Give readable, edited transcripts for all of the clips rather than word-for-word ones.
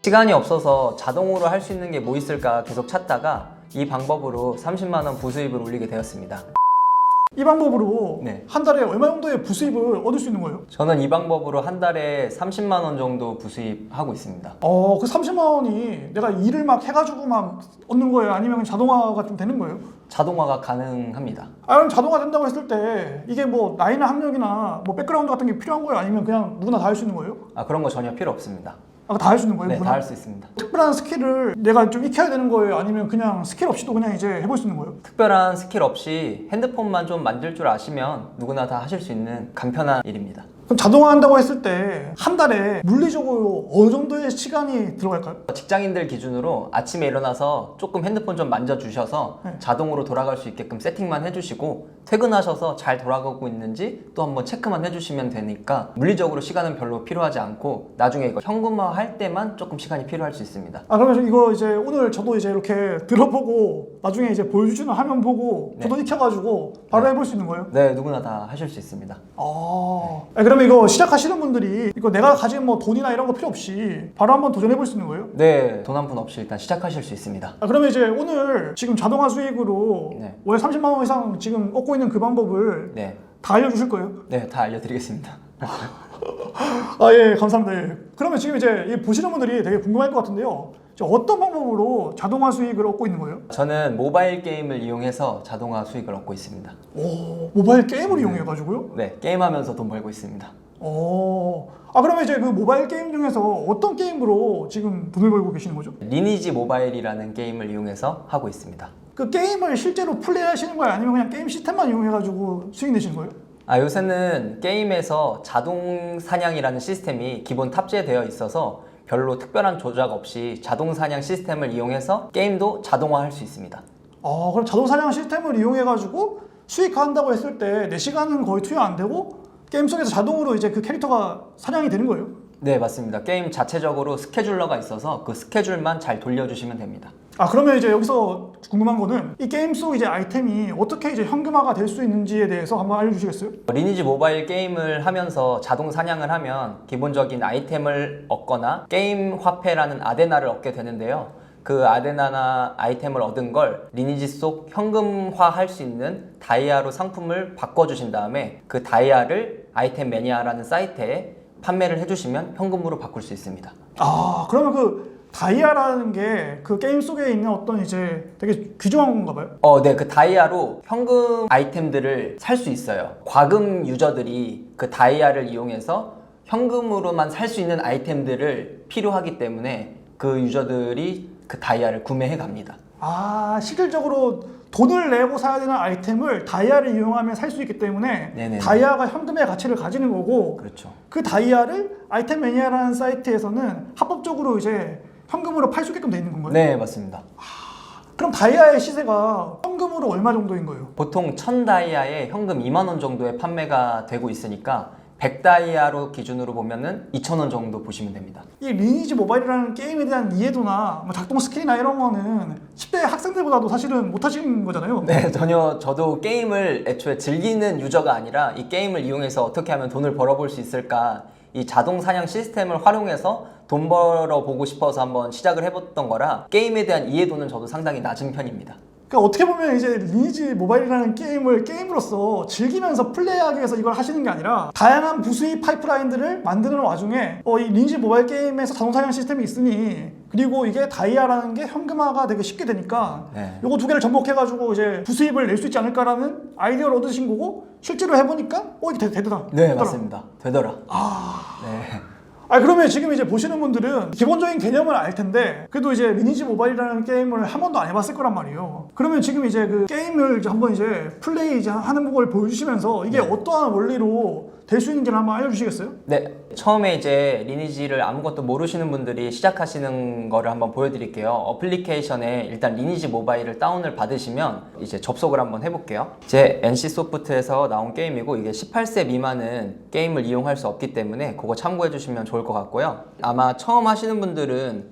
시간이 없어서 자동으로 할 수 있는 게 뭐 있을까 계속 찾다가 이 방법으로 30만 원 부수입을 올리게 되었습니다. 이 방법으로 네. 한 달에 얼마 정도의 부수입을 얻을 수 있는 거예요? 저는 이 방법으로 한 달에 30만 원 정도 부수입하고 있습니다. 그 30만 원이 내가 일을 막 해가지고 막 얻는 거예요? 아니면 자동화가 좀 되는 거예요? 자동화가 가능합니다. 그럼 자동화 된다고 했을 때 이게 뭐 나이나 학력이나 뭐 백그라운드 같은 게 필요한 거예요? 아니면 그냥 누구나 다 할 수 있는 거예요? 그런 거 전혀 필요 없습니다. 다 할 수 있는 거예요? 네, 누구나? 다 할 수 있습니다. 특별한 스킬을 내가 좀 익혀야 되는 거예요? 아니면 그냥 스킬 없이도 그냥 이제 해볼 수 있는 거예요? 특별한 스킬 없이 핸드폰만 좀 만질 줄 아시면 누구나 다 하실 수 있는 간편한 일입니다. 그럼 자동화 한다고 했을 때 한 달에 물리적으로 어느 정도의 시간이 들어갈까요? 직장인들 기준으로 아침에 일어나서 조금 핸드폰 좀 만져주셔서 네. 자동으로 돌아갈 수 있게끔 세팅만 해주시고 퇴근하셔서 잘 돌아가고 있는지 또 한번 체크만 해주시면 되니까 물리적으로 시간은 별로 필요하지 않고 나중에 이거 현금화 할 때만 조금 시간이 필요할 수 있습니다. 그러면 이거 이제 오늘 저도 이제 이렇게 들어보고 나중에 이제 보여주시는 화면 보고 저도 익혀가지고 바로 해볼 수 있는 거예요? 네, 누구나 다 하실 수 있습니다. 그러면 이거 시작하시는 분들이 이거 내가 가진 뭐 돈이나 이런 거 필요 없이 바로 한번 도전해볼 수 있는 거예요? 네, 돈 한 푼 없이 일단 시작하실 수 있습니다. 그러면 이제 오늘 지금 자동화 수익으로 네. 월 30만 원 이상 지금 얻고 있는 그 방법을 네, 다 알려주실 거예요? 네, 다 알려드리겠습니다. 예, 감사합니다. 예. 그러면 지금 이제 이 보시는 분들이 되게 궁금할 것 같은데요. 어떤 방법으로 자동화 수익을 얻고 있는 거예요? 저는 모바일 게임을 이용해서 자동화 수익을 얻고 있습니다. 모바일 게임을 이용해가지고요? 네, 게임하면서 돈 벌고 있습니다. 그러면 이제 그 모바일 게임 중에서 어떤 게임으로 지금 돈을 벌고 계시는 거죠? 리니지 모바일이라는 게임을 이용해서 하고 있습니다. 그 게임을 실제로 플레이하시는 거예요? 아니면 그냥 게임 시스템만 이용해가지고 수익 내시는 거예요? 요새는 게임에서 자동 사냥이라는 시스템이 기본 탑재되어 있어서 별로 특별한 조작 없이 자동 사냥 시스템을 이용해서 게임도 자동화할 수 있습니다. 그럼 자동 사냥 시스템을 이용해가지고 수익화한다고 했을 때 내 시간은 거의 투여 안 되고 게임 속에서 자동으로 이제 그 캐릭터가 사냥이 되는 거예요? 네, 맞습니다. 게임 자체적으로 스케줄러가 있어서 그 스케줄만 잘 돌려주시면 됩니다. 그러면 이제 여기서 궁금한 거는 이 게임 속 이제 아이템이 어떻게 이제 현금화가 될 수 있는지에 대해서 한번 알려주시겠어요? 리니지 모바일 게임을 하면서 자동 사냥을 하면 기본적인 아이템을 얻거나 게임 화폐라는 아데나를 얻게 되는데요. 그 아데나나 아이템을 얻은 걸 리니지 속 현금화 할 수 있는 다이아로 상품을 바꿔주신 다음에 그 다이아를 아이템 매니아라는 사이트에 판매를 해주시면 현금으로 바꿀 수 있습니다. 그러면 그 다이아라는 게 그 게임 속에 있는 어떤 이제 되게 귀중한 건가 봐요? 네, 그 다이아로 현금 아이템들을 살 수 있어요. 과금 유저들이 그 다이아를 이용해서 현금으로만 살 수 있는 아이템들을 필요하기 때문에 그 유저들이 그 다이아를 구매해 갑니다. 실질적으로 돈을 내고 사야 되는 아이템을 다이아를 이용하면 살 수 있기 때문에 네네. 다이아가 현금의 가치를 가지는 거고 그렇죠. 그 다이아를 아이템 매니아라는 사이트에서는 합법적으로 이제 현금으로 팔 수 있게끔 돼 있는 건가요? 네, 맞습니다. 그럼 다이아의 시세가 현금으로 얼마 정도인 거예요? 보통 1000다이아에 현금 2만 원 정도에 판매가 되고 있으니까 100다이아로 기준으로 보면은 2,000원 정도 보시면 됩니다. 이 리니지 모바일이라는 게임에 대한 이해도나 뭐 작동 스킬이나 이런 거는 10대 학생들보다도 사실은 못하시는 거잖아요. 네, 전혀 저도 게임을 애초에 즐기는 유저가 아니라 이 게임을 이용해서 어떻게 하면 돈을 벌어볼 수 있을까 이 자동 사냥 시스템을 활용해서 돈 벌어보고 싶어서 한번 시작을 해봤던 거라 게임에 대한 이해도는 저도 상당히 낮은 편입니다. 그러니까 어떻게 보면 이제 리니지 모바일이라는 게임을 게임으로서 즐기면서 플레이하기 위해서 이걸 하시는 게 아니라 다양한 부수입 파이프라인들을 만드는 와중에 이 리니지 모바일 게임에서 자동 사냥 시스템이 있으니 그리고 이게 다이아라는 게 현금화가 되게 쉽게 되니까 요거 두 개를 접목해가지고 이제 부수입을 낼 수 있지 않을까라는 아이디어를 얻으신 거고 실제로 해보니까 이게 되더라. 네, 맞습니다. 되더라. 네. 그러면 지금 이제 보시는 분들은 기본적인 개념을 알 텐데 그래도 이제 리니지 모바일이라는 게임을 한 번도 안 해봤을 거란 말이에요. 그러면 지금 이제 그 게임을 이제 한번 이제 플레이 이제 하는 걸 보여주시면서 이게 어떠한 원리로 될 수 있는지를 한번 알려주시겠어요? 네, 처음에 이제 리니지를 아무것도 모르시는 분들이 시작하시는 거를 한번 보여드릴게요. 어플리케이션에 일단 리니지 모바일을 다운을 받으시면 이제 접속을 한번 해볼게요. 제 NC소프트에서 나온 게임이고 이게 18세 미만은 게임을 이용할 수 없기 때문에 그거 참고해 주시면 좋을 것 같고요. 아마 처음 하시는 분들은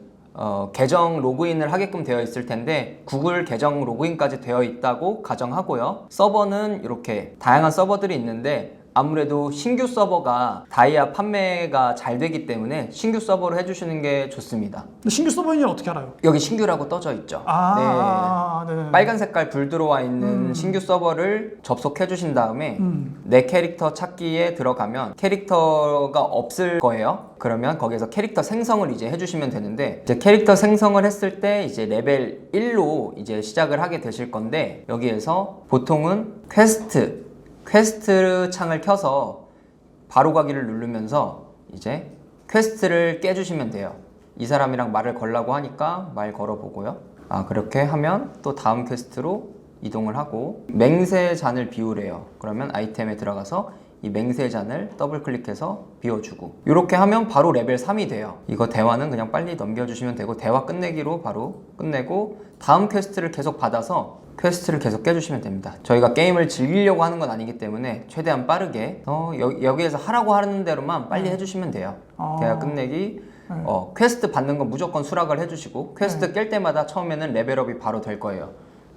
계정 로그인을 하게끔 되어 있을 텐데 구글 계정 로그인까지 되어 있다고 가정하고요. 서버는 이렇게 다양한 서버들이 있는데 아무래도 신규 서버가 다이아 판매가 잘 되기 때문에 신규 서버로 해주시는 게 좋습니다. 근데 신규 서버인지 어떻게 알아요? 여기 신규라고 떠져 있죠. 네. 빨간 색깔 불 들어와 있는 신규 서버를 접속해 주신 다음에 내 캐릭터 찾기에 들어가면 캐릭터가 없을 거예요. 그러면 거기에서 캐릭터 생성을 이제 해주시면 되는데, 이제 캐릭터 생성을 했을 때 이제 레벨 1로 이제 시작을 하게 되실 건데, 여기에서 보통은 퀘스트 창을 켜서 바로 가기를 누르면서 이제 퀘스트를 깨주시면 돼요. 이 사람이랑 말을 걸라고 하니까 말 걸어보고요. 그렇게 하면 또 다음 퀘스트로 이동을 하고, 맹세 잔을 비우래요. 그러면 아이템에 들어가서 이 맹세 잔을 더블 클릭해서 비워주고, 이렇게 하면 바로 레벨 3이 돼요. 이거 대화는 그냥 빨리 넘겨주시면 되고, 대화 끝내기로 바로 끝내고 다음 퀘스트를 계속 받아서 퀘스트를 계속 깨주시면 됩니다. 저희가 게임을 즐기려고 하는 건 아니기 때문에 최대한 빠르게 여기에서 하라고 하는 대로만 빨리 해주시면 돼요. 대화 끝내기, 퀘스트 받는 건 무조건 수락을 해주시고, 퀘스트 깰 때마다 처음에는 레벨업이 바로 될 거예요.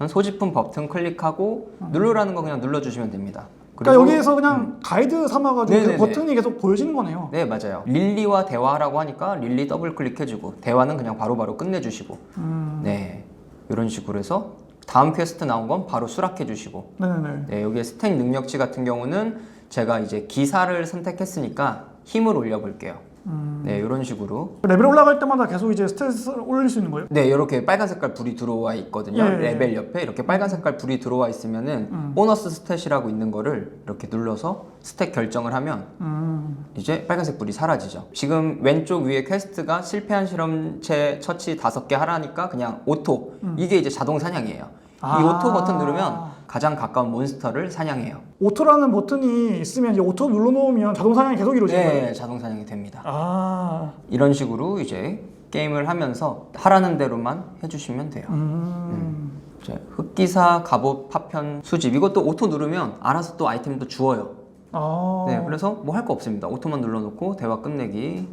소지품 버튼 클릭하고 누르라는 거 그냥 눌러주시면 됩니다. 그러니까 여기에서 그냥 가이드 삼아가지고 그 버튼이 계속 보여지는 거네요. 네, 맞아요. 릴리와 대화하라고 하니까 릴리 더블 클릭해주고, 대화는 그냥 바로바로 끝내주시고, 네, 이런 식으로 해서 다음 퀘스트 나온 건 바로 수락해주시고, 네, 여기에 스택 능력치 같은 경우는 제가 이제 기사를 선택했으니까 힘을 올려볼게요. 네, 이런 식으로 레벨 올라갈 때마다 계속 이제 스탯을 올릴 수 있는 거예요? 네, 이렇게 빨간 색깔 불이 들어와 있거든요. 레벨 옆에 이렇게 빨간 색깔 불이 들어와 있으면은 보너스 스탯이라고 있는 거를 이렇게 눌러서 스탯 결정을 하면 이제 빨간색 불이 사라지죠. 지금 왼쪽 위에 퀘스트가 실패한 실험체 처치 5개 하라니까 그냥 오토, 이게 이제 자동 사냥이에요. 이 오토 버튼 누르면 가장 가까운 몬스터를 사냥해요. 오토라는 버튼이 있으면 이제 오토 눌러놓으면 자동 사냥이 계속 이루어지는 거예요? 네, 자동 사냥이 됩니다. 이런 식으로 이제 게임을 하면서 하라는 대로만 해주시면 돼요. 이제 흑기사, 갑옷, 파편, 수집, 이것도 오토 누르면 알아서 또 아이템도 주어요. 네, 그래서 뭐 할 거 없습니다. 오토만 눌러놓고 대화 끝내기,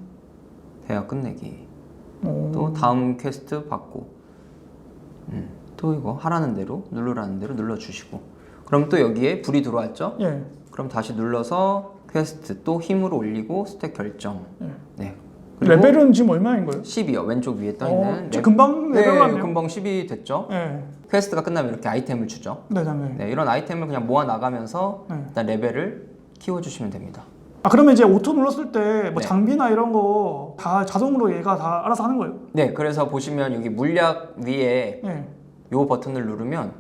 또 다음 퀘스트 받고, 또 이거 하라는 대로 누르라는 대로 눌러주시고, 그럼 또 여기에 불이 들어왔죠? 그럼 다시 눌러서 퀘스트 또 힘으로 올리고 스택 결정. 네. 레벨은 지금 얼마인 거예요? 10이요. 왼쪽 위에 떠있는. 금방 레벨 올랐네요. 네, 금방 10이 됐죠? 퀘스트가 끝나면 이렇게 아이템을 주죠. 네, 이런 아이템을 그냥 모아 나가면서 일단 레벨을 키워주시면 됩니다. 그러면 이제 오토 눌렀을 때 뭐 장비나 이런 거 다 자동으로 얘가 다 알아서 하는 거예요? 네, 그래서 보시면 여기 물약 위에 요 버튼을 누르면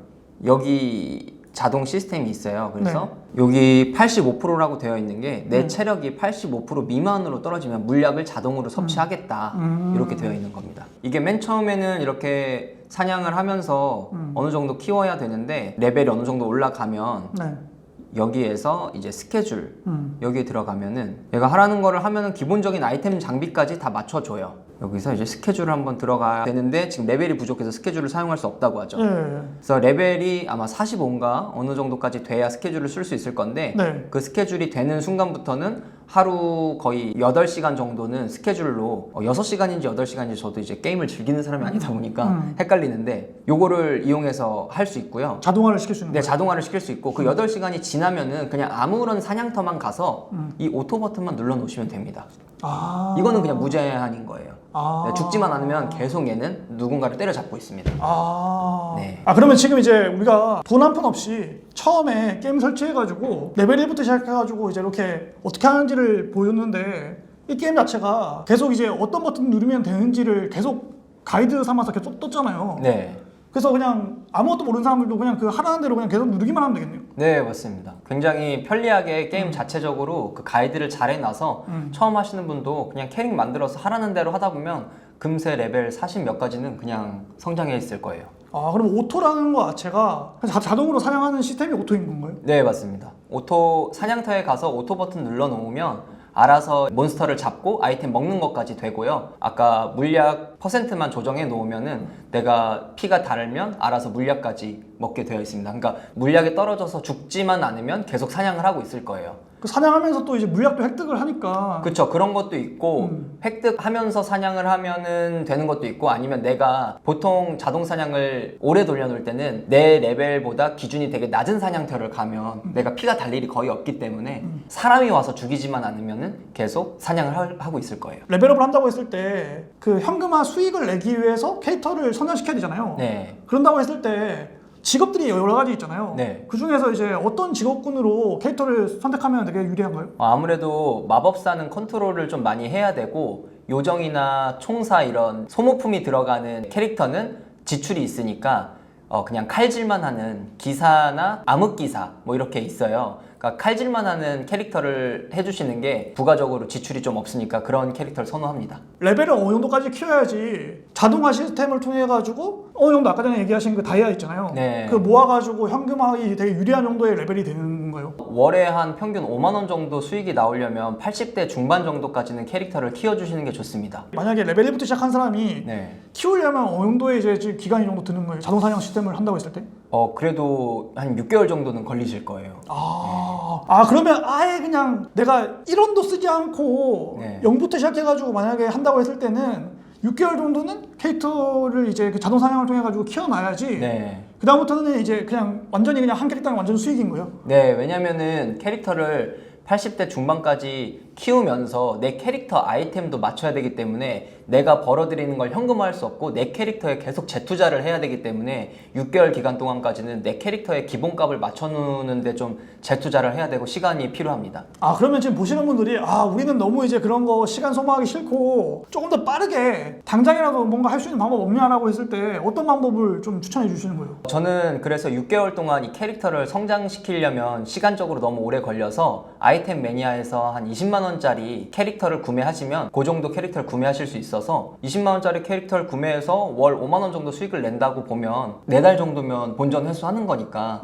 여기 자동 시스템이 있어요. 그래서 여기 85%라고 되어 있는 게 내 체력이 85% 미만으로 떨어지면 물약을 자동으로 섭취하겠다, 이렇게 되어 있는 겁니다. 이게 맨 처음에는 이렇게 사냥을 하면서 어느 정도 키워야 되는데, 레벨이 어느 정도 올라가면 여기에서 이제 스케줄, 여기에 들어가면은 얘가 하라는 거를 하면은 기본적인 아이템 장비까지 다 맞춰줘요. 여기서 이제 스케줄을 한번 들어가야 되는데 지금 레벨이 부족해서 스케줄을 사용할 수 없다고 하죠. 그래서 레벨이 아마 45인가 어느 정도까지 돼야 스케줄을 쓸 수 있을 건데, 그 스케줄이 되는 순간부터는 하루 거의 8시간 정도는 스케줄로 6시간인지 8시간인지 저도 이제 게임을 즐기는 사람이 아니다 보니까 헷갈리는데, 요거를 이용해서 할 수 있고요. 자동화를 시킬 수 있는 거예요? 네, 자동화를 시킬 수 있고, 그 8시간이 지나면은 그냥 아무런 사냥터만 가서 이 오토 버튼만 눌러 놓으시면 됩니다. 이거는 그냥 무제한인 거예요. 네, 죽지만 않으면 계속 얘는 누군가를 때려잡고 있습니다. 그러면 지금 이제 우리가 돈 한 푼 없이 처음에 게임 설치해가지고 레벨 1부터 시작해가지고 이제 이렇게 어떻게 하는지를 보였는데, 이 게임 자체가 계속 이제 어떤 버튼 누르면 되는지를 계속 가이드 삼아서 계속 떴잖아요. 네. 그래서 그냥 아무것도 모르는 사람들도 그냥 그 하라는 대로 그냥 계속 누르기만 하면 되겠네요. 네, 맞습니다. 굉장히 편리하게 게임 자체적으로 그 가이드를 잘 해놔서 처음 하시는 분도 그냥 캐릭 만들어서 하라는 대로 하다 보면 금세 레벨 40 몇 가지는 그냥 성장해 있을 거예요. 그럼 오토라는 거 자체가 자동으로 사냥하는 시스템이 오토인 건가요? 네, 맞습니다. 오토 사냥터에 가서 오토 버튼 눌러 놓으면 알아서 몬스터를 잡고 아이템 먹는 것까지 되고요. 아까 물약 퍼센트만 조정해 놓으면은 내가 피가 닳으면 알아서 물약까지 먹게 되어 있습니다. 그러니까 물약이 떨어져서 죽지만 않으면 계속 사냥을 하고 있을 거예요. 그 사냥하면서 또 이제 물약도 획득을 하니까. 그쵸. 그런 것도 있고 획득하면서 사냥을 하면은 되는 것도 있고, 아니면 내가 보통 자동 사냥을 오래 돌려놓을 때는 내 레벨보다 기준이 되게 낮은 사냥터를 가면 내가 피가 달 일이 거의 없기 때문에 사람이 와서 죽이지만 않으면은 계속 사냥을 하고 있을 거예요. 레벨업을 한다고 했을 때 그 현금화 수익을 내기 위해서 캐릭터를 성장시켜야 되잖아요. 네. 그런다고 했을 때 직업들이 여러 가지 있잖아요. 네. 그 중에서 이제 어떤 직업군으로 캐릭터를 선택하면 되게 유리한가요? 아무래도 마법사는 컨트롤을 좀 많이 해야 되고, 요정이나 총사 이런 소모품이 들어가는 캐릭터는 지출이 있으니까 그냥 칼질만 하는 기사나 암흑기사 뭐 이렇게 있어요. 그러니까 칼질만 하는 캐릭터를 해주시는 게 부가적으로 지출이 좀 없으니까 그런 캐릭터를 선호합니다. 레벨을 어느 정도까지 키워야지 자동화 시스템을 통해 가지고 어느 정도 아까 전에 얘기하신 그 다이아 있잖아요. 네. 그 모아가지고 현금화하기 되게 유리한 정도의 레벨이 되는 건가요? 월에 한 평균 5만 원 정도 수익이 나오려면 80대 중반 정도까지는 캐릭터를 키워주시는 게 좋습니다. 만약에 레벨 1부터 시작한 사람이 네. 키우려면 어느 정도의 이제 지금 기간이 정도 드는 거예요? 자동 사냥 시스템을 한다고 했을 때? 그래도 한 6개월 정도는 걸리실 거예요. 그러면 아예 그냥 내가 1원도 쓰지 않고 네. 0부터 시작해가지고 만약에 한다고 했을 때는 6개월 정도는 캐릭터를 이제 그 자동 사냥을 통해 가지고 키워놔야지. 네. 그 다음부터는 이제 그냥 완전히 그냥 한 캐릭터는 완전 수익인 거예요. 네, 왜냐면은 캐릭터를 80대 중반까지 키우면서 내 캐릭터 아이템도 맞춰야 되기 때문에 내가 벌어들이는 걸 현금화할 수 없고 내 캐릭터에 계속 재투자를 해야 되기 때문에 6개월 기간 동안까지는 내 캐릭터의 기본값을 맞춰놓는데 좀 재투자를 해야 되고 시간이 필요합니다. 그러면 지금 보시는 분들이 우리는 너무 이제 그런 거 시간 소모하기 싫고 조금 더 빠르게 당장이라도 뭔가 할 수 있는 방법 없냐라고 했을 때 어떤 방법을 좀 추천해 주시는 거예요? 저는 그래서 6개월 동안 이 캐릭터를 성장시키려면 시간적으로 너무 오래 걸려서 아이템 매니아에서 한 20만 원짜리 캐릭터를 구매하시면 그 정도 캐릭터를 구매하실 수 있어서 20만 원짜리 캐릭터를 구매해서 월 5만 원 정도 수익을 낸다고 보면 4달 정도면 본전 회수하는 거니까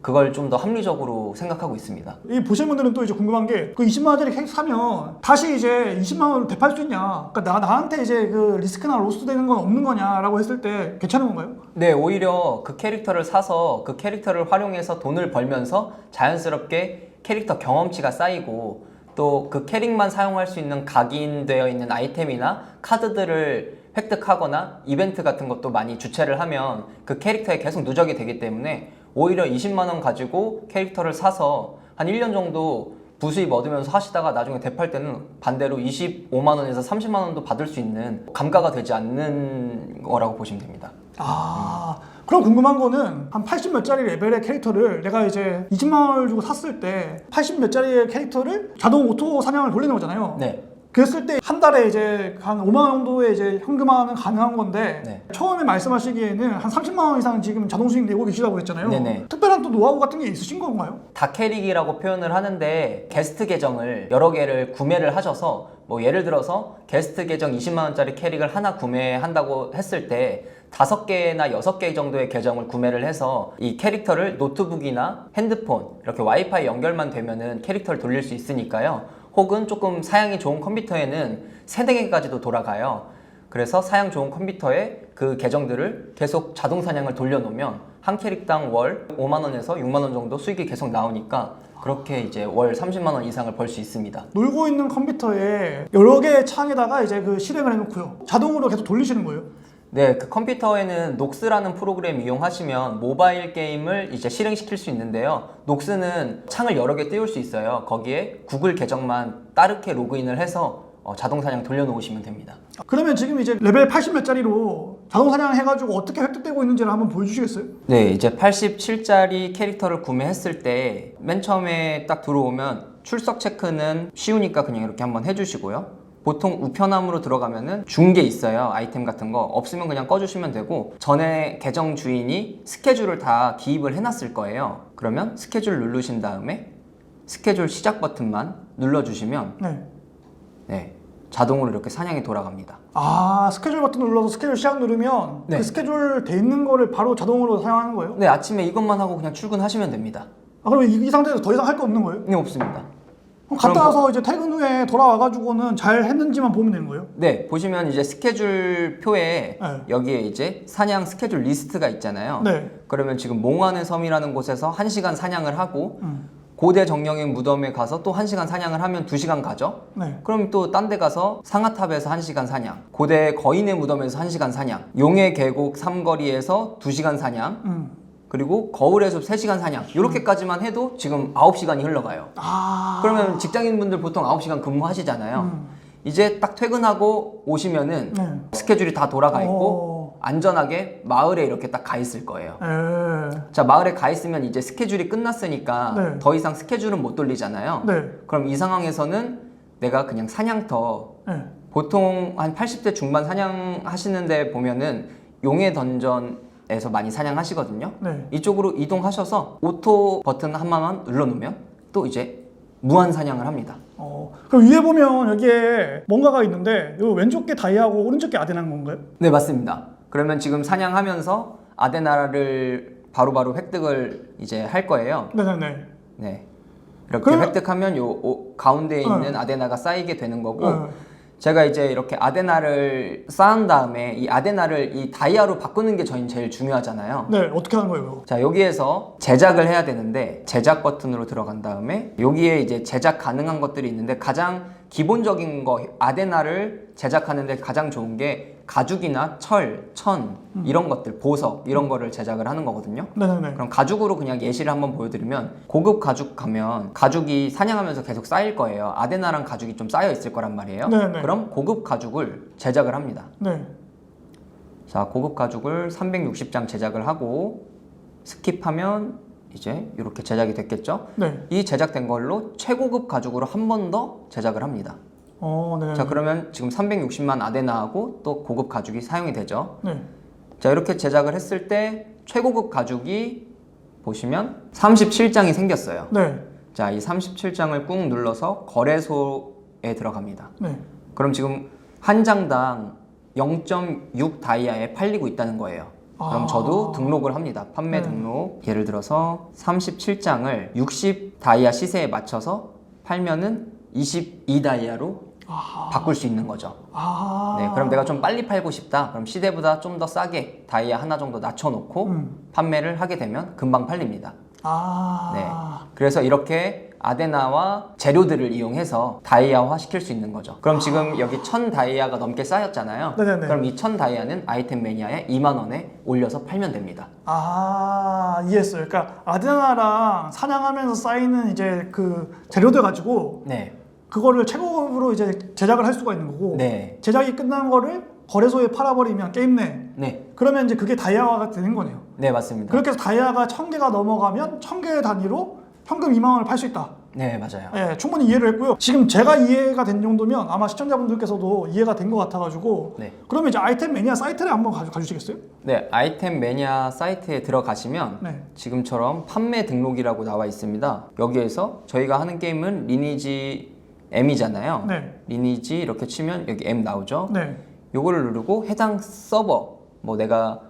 그걸 좀 더 합리적으로 생각하고 있습니다. 이 보시는 분들은 또 이제 궁금한 게 그 20만 원짜리 캐릭터 사면 다시 이제 20만 원을 되팔 수 있냐? 그러니까 나한테 이제 그 리스크나 로스 되는 건 없는 거냐라고 했을 때 괜찮은 건가요? 네, 오히려 그 캐릭터를 사서 그 캐릭터를 활용해서 돈을 벌면서 자연스럽게 캐릭터 경험치가 쌓이고 또 그 캐릭만 사용할 수 있는 각인되어 있는 아이템이나 카드들을 획득하거나 이벤트 같은 것도 많이 주최를 하면 그 캐릭터에 계속 누적이 되기 때문에 오히려 20만 원 가지고 캐릭터를 사서 한 1년 정도 부수입 얻으면서 하시다가 나중에 되팔 때는 반대로 25만 원에서 30만 원도 받을 수 있는 감가가 되지 않는 거라고 보시면 됩니다. 그럼 궁금한 거는 한 80 몇 짜리 레벨의 캐릭터를 내가 이제 20만 원을 주고 샀을 때 80 몇 짜리의 캐릭터를 자동 오토 사냥을 돌리는 거잖아요. 네. 그랬을 때 한 달에 이제 한 5만 원 정도의 이제 현금화는 가능한 건데 네. 처음에 말씀하시기에는 한 30만 원 이상 지금 자동 수익 내고 계시다고 했잖아요. 네네. 특별한 또 노하우 같은 게 있으신 건가요? 다캐릭이라고 표현을 하는데 게스트 계정을 여러 개를 구매를 하셔서 뭐 예를 들어서 게스트 계정 20만 원짜리 캐릭을 하나 구매한다고 했을 때 5개나 6개 정도의 계정을 구매를 해서 이 캐릭터를 노트북이나 핸드폰 이렇게 와이파이 연결만 되면은 캐릭터를 돌릴 수 있으니까요. 혹은 조금 사양이 좋은 컴퓨터에는 3-4개까지도 돌아가요. 그래서 사양 좋은 컴퓨터에 그 계정들을 계속 자동 사냥을 돌려놓으면 한 캐릭당 월 5만 원에서 6만 원 정도 수익이 계속 나오니까 그렇게 이제 월 30만 원 이상을 벌 수 있습니다. 놀고 있는 컴퓨터에 여러 개의 창에다가 이제 그 실행을 해놓고요. 자동으로 계속 돌리시는 거예요? 네, 그 컴퓨터에는 녹스라는 프로그램 이용하시면 모바일 게임을 이제 실행시킬 수 있는데요. 녹스는 창을 여러 개 띄울 수 있어요. 거기에 구글 계정만 따르게 로그인을 해서 자동 사냥 돌려놓으시면 됩니다. 그러면 지금 이제 레벨 80 몇 짜리로 자동 사냥 해가지고 어떻게 획득되고 있는지를 한번 보여주시겠어요? 네, 이제 87짜리 캐릭터를 구매했을 때 맨 처음에 딱 들어오면 출석 체크는 쉬우니까 그냥 이렇게 한번 해주시고요. 보통 우편함으로 들어가면은 준 게 있어요. 아이템 같은 거 없으면 그냥 꺼주시면 되고 전에 계정 주인이 스케줄을 다 기입을 해놨을 거예요. 그러면 스케줄 누르신 다음에 스케줄 시작 버튼만 눌러주시면 네, 자동으로 이렇게 사냥이 돌아갑니다. 스케줄 버튼 눌러서 스케줄 시작 누르면 네. 그 스케줄 돼 있는 거를 바로 자동으로 사용하는 거예요? 네, 아침에 이것만 하고 그냥 출근하시면 됩니다. 그러면 이 상태에서 더 이상 할 거 없는 거예요? 네, 없습니다. 그럼 갔다 와서 이제 퇴근 후에 돌아와가지고는 잘 했는지만 보면 되는 거예요? 네, 보시면 이제 스케줄 표에 네. 여기에 이제 사냥 스케줄 리스트가 있잖아요. 네. 그러면 지금 몽환의 섬이라는 곳에서 1시간 사냥을 하고 고대 정령의 무덤에 가서 또 1시간 사냥을 하면 2시간 가죠? 네. 그럼 또 딴 데 가서 상하탑에서 1시간 사냥, 고대 거인의 무덤에서 1시간 사냥, 용의 계곡 삼거리에서 2시간 사냥, 그리고 거울의 숲 3시간 사냥, 이렇게까지만 해도 지금 9시간이 흘러가요. 그러면 직장인분들 보통 9시간 근무하시잖아요. 이제 딱 퇴근하고 오시면은 네. 스케줄이 다 돌아가 있고 안전하게 마을에 이렇게 딱 가 있을 거예요. 자, 마을에 가 있으면 이제 스케줄이 끝났으니까 네. 더 이상 스케줄은 못 돌리잖아요. 네. 그럼 이 상황에서는 내가 그냥 사냥터, 네. 보통 한 80대 중반 사냥하시는데 보면은 용의 던전에서 많이 사냥하시거든요. 네. 이쪽으로 이동하셔서 오토 버튼 하나만 눌러놓으면 또 이제 무한 사냥을 합니다. 그럼 위에 보면 여기에 뭔가가 있는데 요 왼쪽 게 다이아고 오른쪽 게 아데나인 건가요? 네, 맞습니다. 그러면 지금 사냥하면서 아데나를 바로바로 획득을 이제 할 거예요. 네네네. 네. 이렇게 그러면- 획득하면 가운데에 있는 아데나가 쌓이게 되는 거고, 제가 이제 이렇게 아데나를 쌓은 다음에 이 아데나를 이 다이아로 바꾸는 게 저희는 제일 중요하잖아요. 네, 어떻게 하는 거예요? 자, 여기에서 제작을 해야 되는데 제작 버튼으로 들어간 다음에 여기에 이제 제작 가능한 것들이 있는데 가장 기본적인 거 아데나를 제작하는데 가장 좋은 게 가죽이나 철, 천 이런 것들, 보석 이런 거를 제작을 하는 거거든요. 네네네. 그럼 가죽으로 그냥 예시를 한번 보여드리면 고급 가죽 가면 가죽이 사냥하면서 계속 쌓일 거예요. 아데나랑 가죽이 좀 쌓여 있을 거란 말이에요. 네네. 그럼 고급 가죽을 제작을 합니다. 네. 자, 고급 가죽을 360장 제작을 하고 스킵하면 이제 이렇게 제작이 됐겠죠. 네. 이 제작된 걸로 최고급 가죽으로 한 번 더 제작을 합니다. 네. 자, 그러면 지금 360만 아데나하고 또 고급 가죽이 사용이 되죠. 네. 자, 이렇게 제작을 했을 때 최고급 가죽이 보시면 37장이 생겼어요. 네. 자, 이 37장을 꾹 눌러서 거래소에 들어갑니다. 네. 그럼 지금 한 장당 0.6 다이아에 팔리고 있다는 거예요. 그럼 저도 등록을 합니다. 판매 등록. 예를 들어서 37장을 60 다이아 시세에 맞춰서 팔면은 22 다이아로 바꿀 수 있는 거죠. 네, 그럼 내가 좀 빨리 팔고 싶다. 그럼 시대보다 좀 더 싸게 다이아 하나 정도 낮춰놓고 판매를 하게 되면 금방 팔립니다. 네, 그래서 이렇게 아데나와 재료들을 이용해서 다이아화 시킬 수 있는 거죠. 그럼 지금 여기 1000 다이아가 넘게 쌓였잖아요. 네네네. 그럼 이 1000 다이아는 아이템 매니아에 2만 원에 올려서 팔면 됩니다. 이해했어요. 그러니까 아데나랑 사냥하면서 쌓이는 이제 그 재료들 가지고 네, 그거를 최고급으로 이제 제작을 할 수가 있는 거고, 네, 제작이 끝난 거를 거래소에 팔아버리면 게임 내, 네, 그러면 이제 그게 다이아가 되는 거네요. 네, 맞습니다. 그렇게 해서 다이아가 1000개가 넘어가면 1000개 단위로 현금 2만 원을 팔 수 있다. 네, 맞아요. 네, 충분히 이해를 했고요. 지금 제가 이해가 된 정도면 아마 시청자분들께서도 이해가 된 것 같아가지고, 네. 그러면 이제 아이템 매니아 사이트를 한번 가주시겠어요? 네, 아이템 매니아 사이트에 들어가시면 네. 지금처럼 판매 등록이라고 나와 있습니다. 여기에서 저희가 하는 게임은 리니지 M이잖아요. 네. 리니지 이렇게 치면 여기 M 나오죠. 네. 요거를 누르고 해당 서버, 뭐 내가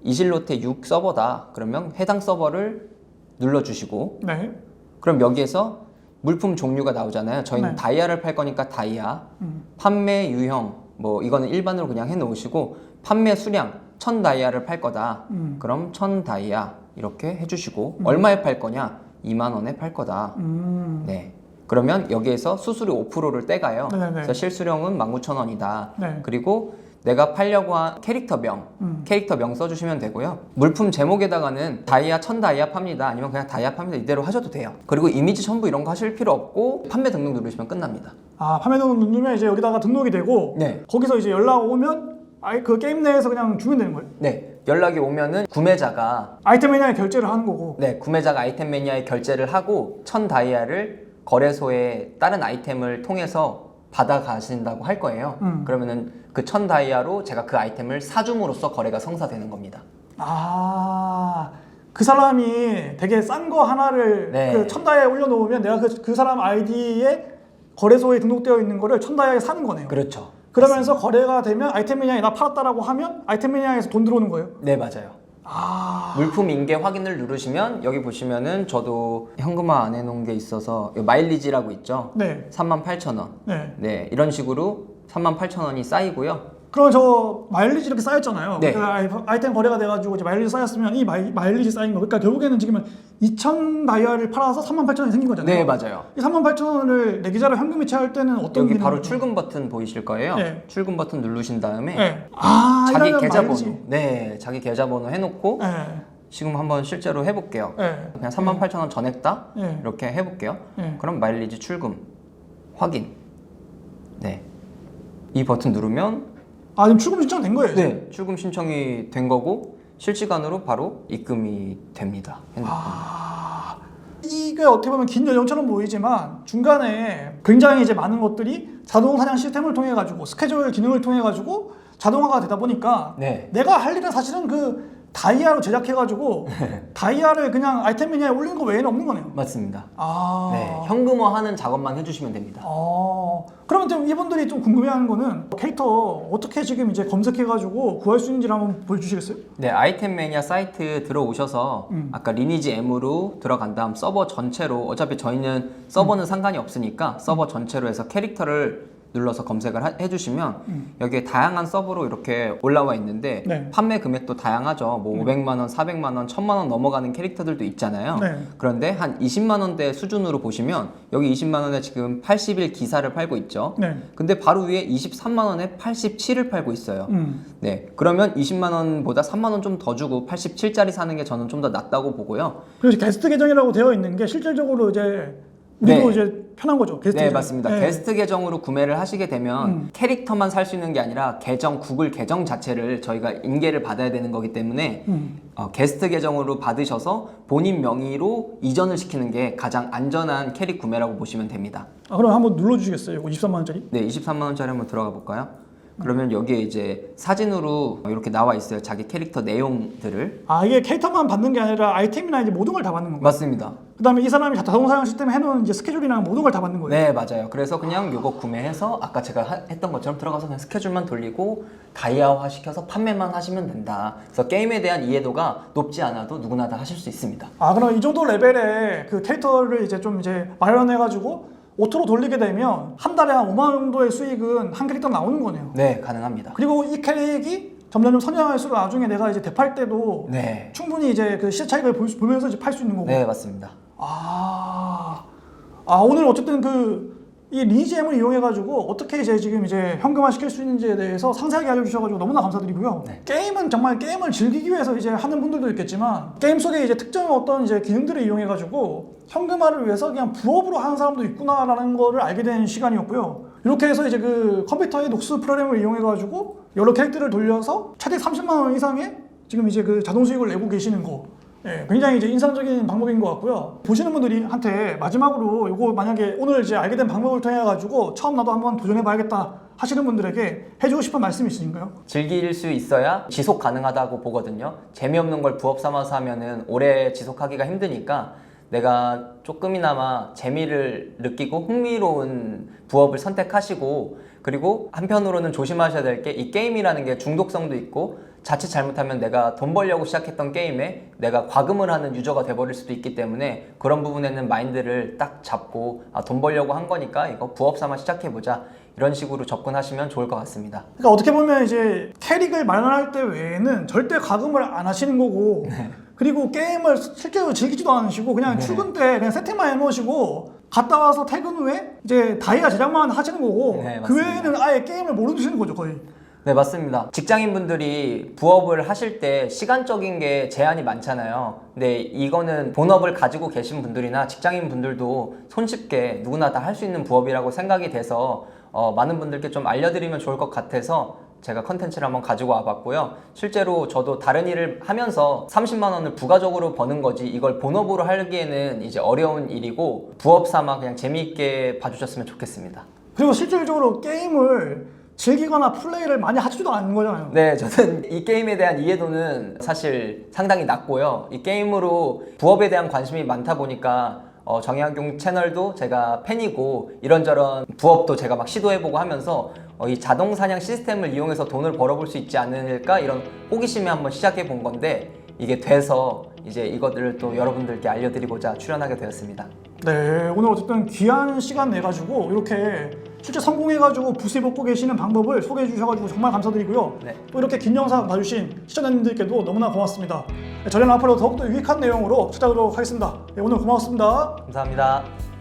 이실로테 6 서버다 그러면 해당 서버를 눌러주시고, 네. 그럼 여기에서 물품 종류가 나오잖아요. 저희는 네. 다이아를 팔 거니까 다이아, 판매 유형, 뭐 이거는 일반으로 그냥 해놓으시고, 판매 수량 1000 다이아를 팔 거다. 그럼 1000 다이아 이렇게 해주시고, 얼마에 팔 거냐? 2만 원에 팔 거다. 네. 그러면 여기에서 수수료 5%를 떼가요. 네네. 그래서 실수령은 19,000원이다. 네. 그리고 내가 팔려고 한 캐릭터명 써주시면 되고요. 물품 제목에다가는 다이아 1000 다이아 팝니다. 아니면 그냥 다이아 팝니다. 이대로 하셔도 돼요. 그리고 이미지 첨부 이런 거 하실 필요 없고 판매 등록 누르시면 끝납니다. 판매 등록 누르면 이제 여기다가 등록이 되고, 네. 거기서 이제 연락 오면 그 게임 내에서 그냥 주면 되는 거예요. 네. 연락이 오면은 구매자가 아이템 매니아에 결제를 하는 거고. 네, 구매자가 아이템 매니아에 결제를 하고 1000 다이아를 거래소에 다른 아이템을 통해서 받아가신다고 할 거예요. 그러면은 그 1000 다이아로 제가 그 아이템을 사줌으로써 거래가 성사되는 겁니다. 그 사람이 되게 싼 거 하나를 네. 그 1000다이아에 올려놓으면 내가 그 사람 아이디에 거래소에 등록되어 있는 거를 1000다이아에 사는 거네요. 그렇죠. 그러면서 거래가 되면 아이템 매니아에 나 팔았다라고 하면 아이템 매니아에서 돈 들어오는 거예요? 네, 맞아요. 물품 인계 확인을 누르시면 여기 보시면은 저도 현금화 안 해놓은 게 있어서 요 마일리지라고 있죠. 네. 38,000원. 네. 네, 이런 식으로 38,000원이 쌓이고요. 그럼 저 마일리지 이렇게 쌓였잖아요. 네. 그러니까 아이템 거래가 돼가지고 이제 마일리지 쌓였으면 이 마일리지 쌓인 거. 그러니까 결국에는 지금 2,000 다이아를 팔아서 38,000원이 생긴 거잖아요. 네, 맞아요. 이 38,000원을 내 계좌로 현금 이체할 때는 어떤 여기 기능이 바로 있나요? 출금 버튼 보이실 거예요. 네. 출금 버튼 누르신 다음에 네. 아, 자기 이러면 계좌번호, 마일리지. 네, 자기 계좌번호 해놓고 네. 지금 한번 실제로 해볼게요. 네. 그냥 38,000원 전액다 네. 이렇게 해볼게요. 네. 그럼 마일리지 출금 확인. 네, 이 버튼 누르면 아, 지금 출금 신청된 거예요? 이제? 네, 출금 신청이 된 거고 실시간으로 바로 입금이 됩니다. 핸드폰. 이게 어떻게 보면 긴 여정처럼 보이지만 중간에 굉장히 이제 많은 것들이 자동 사냥 시스템을 통해 가지고 스케줄 기능을 통해 가지고 자동화가 되다 보니까 네. 내가 할 일은 사실은 그 다이아로 제작해 가지고 다이아를 그냥 아이템 메뉴에 올리는 거 외에는 없는 거네요. 맞습니다. 아. 네, 현금화하는 작업만 해주시면 됩니다. 그러면 좀 이분들이 좀 궁금해하는 거는 캐릭터 어떻게 지금 이제 검색해가지고 구할 수 있는지 한번 보여주시겠어요? 네, 아이템 매니아 사이트 들어오셔서 아까 리니지 M으로 들어간 다음 서버 전체로 어차피 저희는 서버는 상관이 없으니까 서버 전체로 해서 캐릭터를 눌러서 검색을 해주시면 여기에 다양한 서버로 이렇게 올라와 있는데 네. 판매 금액도 다양하죠. 뭐 500만 원, 400만 원, 1000만 원 넘어가는 캐릭터들도 있잖아요. 네. 그런데 한 20만 원대 수준으로 보시면 여기 20만 원에 지금 80일 기사를 팔고 있죠. 네. 근데 바로 위에 23만 원에 87을 팔고 있어요. 네, 그러면 20만 원보다 3만 원 좀 더 주고 87짜리 사는 게 저는 좀 더 낫다고 보고요. 그리고 게스트 계정이라고 되어 있는 게 실질적으로 이제 우리도 네. 이제 편한 거죠. 게스트 네, 계정. 맞습니다. 네. 게스트 계정으로 구매를 하시게 되면 캐릭터만 살 수 있는 게 아니라 계정, 구글 계정 자체를 저희가 인계를 받아야 되는 거기 때문에 게스트 계정으로 받으셔서 본인 명의로 이전을 시키는 게 가장 안전한 캐릭 구매라고 보시면 됩니다. 아, 그럼 한번 눌러주시겠어요? 이거 23만 원짜리? 네, 23만 원짜리 한번 들어가 볼까요? 그러면 여기에 이제 사진으로 이렇게 나와 있어요. 자기 캐릭터 내용들을. 아, 이게 캐릭터만 받는 게 아니라 아이템이나 이제 모든 걸 다 받는 건가요? 맞습니다. 그다음에 이 사람이 자동 사용 시스템에 해놓은 이제 스케줄이나 모든 걸 다 받는 거예요. 네, 맞아요. 그래서 그냥 요거 구매해서 아까 제가 했던 것처럼 들어가서 그냥 스케줄만 돌리고 다이아화 시켜서 판매만 하시면 된다. 그래서 게임에 대한 이해도가 높지 않아도 누구나 다 하실 수 있습니다. 아, 그럼 이 정도 레벨의 그 캐릭터를 이제 좀 이제 마련해가지고 오토로 돌리게 되면 한 달에 한 5만 원 정도의 수익은 한 캐릭터 나오는 거네요. 네, 가능합니다. 그리고 이 캐릭이 점점 성장할수록 나중에 내가 이제 대팔 때도 네, 충분히 이제 그 시세 차익을 보면서 이제 팔 수 있는 거고. 네, 맞습니다. 오늘 어쨌든 이 리니지M을 이용해가지고 어떻게 이제 지금 이제 현금화 시킬 수 있는지에 대해서 상세하게 알려주셔가지고 너무나 감사드리고요. 네. 게임은 정말 게임을 즐기기 위해서 이제 하는 분들도 있겠지만 게임 속에 이제 특정 어떤 이제 기능들을 이용해가지고 현금화를 위해서 그냥 부업으로 하는 사람도 있구나라는 거를 알게 된 시간이었고요. 이렇게 해서 이제 그 컴퓨터의 녹스 프로그램을 이용해가지고 여러 캐릭터를 돌려서 최대 30만 원 이상의 지금 이제 그 자동 수익을 내고 계시는 거. 예, 굉장히 이제 인상적인 방법인 것 같고요. 보시는 분들한테 마지막으로 이거 만약에 오늘 이제 알게 된 방법을 통해 가지고 처음 나도 한번 도전해봐야겠다 하시는 분들에게 해주고 싶은 말씀이 있으신가요? 즐길 수 있어야 지속 가능하다고 보거든요. 재미없는 걸 부업 삼아서 하면은 오래 지속하기가 힘드니까 내가 조금이나마 재미를 느끼고 흥미로운 부업을 선택하시고, 그리고 한편으로는 조심하셔야 될 게 이 게임이라는 게 중독성도 있고 자칫 잘못하면 내가 돈 벌려고 시작했던 게임에 내가 과금을 하는 유저가 돼버릴 수도 있기 때문에 그런 부분에는 마인드를 딱 잡고 돈 벌려고 한 거니까 이거 부업 삼아 시작해보자, 이런 식으로 접근하시면 좋을 것 같습니다. 그러니까 어떻게 보면 이제 캐릭을 마련할 때 외에는 절대 과금을 안 하시는 거고 그리고 게임을 실제로 즐기지도 않으시고 그냥 출근 때 그냥 세팅만 해놓으시고 갔다 와서 퇴근 후에 이제 다이아 제작만 하시는 거고 네, 그 맞습니다. 외에는 아예 게임을 모르시는 거죠 거의. 네, 맞습니다. 직장인분들이 부업을 하실 때 시간적인 게 제한이 많잖아요. 근데 이거는 본업을 가지고 계신 분들이나 직장인분들도 손쉽게 누구나 다 할 수 있는 부업이라고 생각이 돼서 많은 분들께 좀 알려드리면 좋을 것 같아서 제가 컨텐츠를 한번 가지고 와봤고요. 실제로 저도 다른 일을 하면서 30만 원을 부가적으로 버는 거지 이걸 본업으로 하기에는 이제 어려운 일이고 부업 삼아 그냥 재미있게 봐주셨으면 좋겠습니다. 그리고 실질적으로 게임을 즐기거나 플레이를 많이 하지도 않는 거잖아요. 네, 저는 이 게임에 대한 이해도는 사실 상당히 낮고요. 이 게임으로 부업에 대한 관심이 많다 보니까 정약용 채널도 제가 팬이고 이런저런 부업도 제가 막 시도해보고 하면서 이 자동 사냥 시스템을 이용해서 돈을 벌어볼 수 있지 않을까 이런 호기심에 한번 시작해본 건데 이게 돼서 이제 이것들을 또 여러분들께 알려드리고자 출연하게 되었습니다. 네, 오늘 어쨌든 귀한 시간 내가지고 이렇게 실제 성공해가지고 부수입 얻고 계시는 방법을 소개해 주셔가지고 정말 감사드리고요. 네. 또 이렇게 긴 영상 봐주신 시청자님들께도 너무나 고맙습니다. 저희는 앞으로 더욱더 유익한 내용으로 찾아오도록 하겠습니다. 네, 오늘 고맙습니다. 감사합니다.